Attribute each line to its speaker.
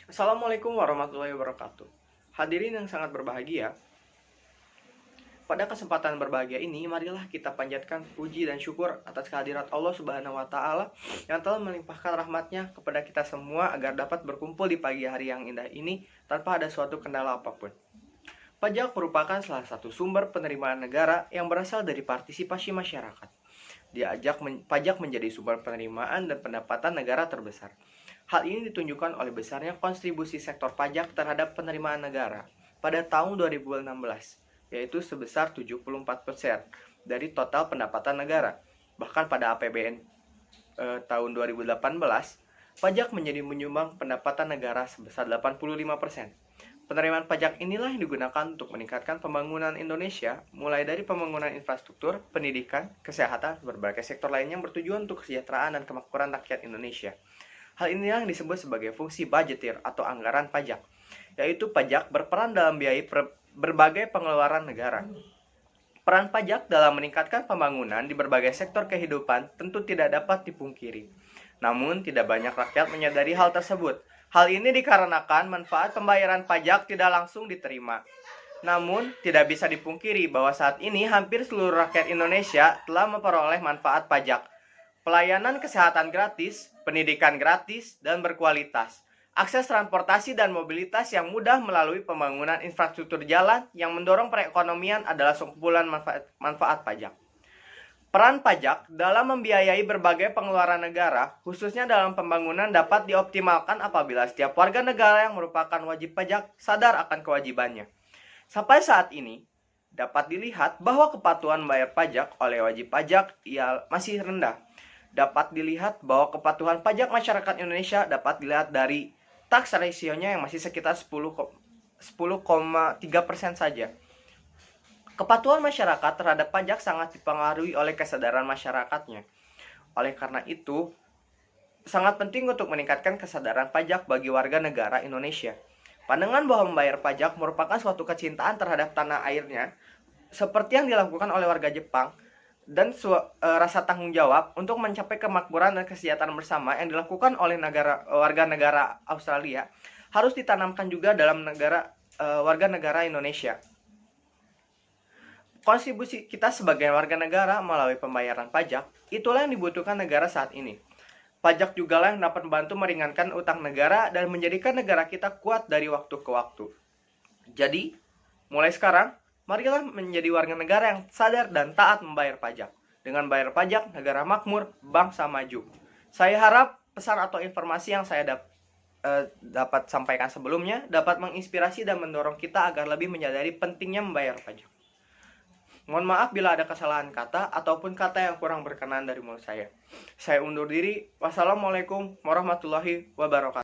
Speaker 1: Assalamualaikum warahmatullahi wabarakatuh. Hadirin yang sangat berbahagia, pada kesempatan berbahagia ini, marilah kita panjatkan puji dan syukur atas kehadirat Allah Subhanahu wa Ta'ala yang telah melimpahkan rahmat-Nya kepada kita semua agar dapat berkumpul di pagi hari yang indah ini tanpa ada suatu kendala apapun. Pajak merupakan salah satu sumber penerimaan negara yang berasal dari partisipasi masyarakat. Pajak menjadi sumber penerimaan dan pendapatan negara terbesar. Hal ini ditunjukkan oleh besarnya kontribusi sektor pajak terhadap penerimaan negara pada tahun 2016, yaitu sebesar 74% dari total pendapatan negara. Bahkan pada APBN tahun 2018, pajak menjadi menyumbang pendapatan negara sebesar 85%. Penerimaan pajak inilah yang digunakan untuk meningkatkan pembangunan Indonesia, mulai dari pembangunan infrastruktur, pendidikan, kesehatan, berbagai sektor lainnya yang bertujuan untuk kesejahteraan dan kemakmuran rakyat Indonesia. Hal inilah yang disebut sebagai fungsi budgetir atau anggaran pajak, yaitu pajak berperan dalam biaya berbagai pengeluaran negara. Peran pajak dalam meningkatkan pembangunan di berbagai sektor kehidupan tentu tidak dapat dipungkiri. Namun, tidak banyak rakyat menyadari hal tersebut. Hal ini dikarenakan manfaat pembayaran pajak tidak langsung diterima. Namun, tidak bisa dipungkiri bahwa saat ini hampir seluruh rakyat Indonesia telah memperoleh manfaat pajak. Pelayanan kesehatan gratis, pendidikan gratis, dan berkualitas. Akses transportasi dan mobilitas yang mudah melalui pembangunan infrastruktur jalan yang mendorong perekonomian adalah sekumpulan manfaat pajak. Peran pajak dalam membiayai berbagai pengeluaran negara, khususnya dalam pembangunan, dapat dioptimalkan apabila setiap warga negara yang merupakan wajib pajak sadar akan kewajibannya. Sampai saat ini, dapat dilihat bahwa kepatuhan membayar pajak oleh wajib pajak masih rendah. Dapat dilihat bahwa kepatuhan pajak masyarakat Indonesia dapat dilihat dari tax ratio-nya yang masih sekitar 10,3% saja. Kepatuhan masyarakat terhadap pajak sangat dipengaruhi oleh kesadaran masyarakatnya. Oleh karena itu, sangat penting untuk meningkatkan kesadaran pajak bagi warga negara Indonesia. Pandangan bahwa membayar pajak merupakan suatu kecintaan terhadap tanah airnya, seperti yang dilakukan oleh warga Jepang, dan rasa tanggung jawab untuk mencapai kemakmuran dan kesejahteraan bersama yang dilakukan oleh warga negara Australia, harus ditanamkan juga dalam warga negara Indonesia. Kontribusi kita sebagai warga negara melalui pembayaran pajak, itulah yang dibutuhkan negara saat ini. Pajak juga lah yang dapat membantu meringankan utang negara dan menjadikan negara kita kuat dari waktu ke waktu. Jadi, mulai sekarang, marilah menjadi warga negara yang sadar dan taat membayar pajak. Dengan bayar pajak, negara makmur, bangsa maju. Saya harap pesan atau informasi yang saya dapat sampaikan sebelumnya dapat menginspirasi dan mendorong kita agar lebih menyadari pentingnya membayar pajak. Mohon maaf bila ada kesalahan kata ataupun kata yang kurang berkenan dari mulut saya. Saya undur diri. Wassalamualaikum warahmatullahi wabarakatuh.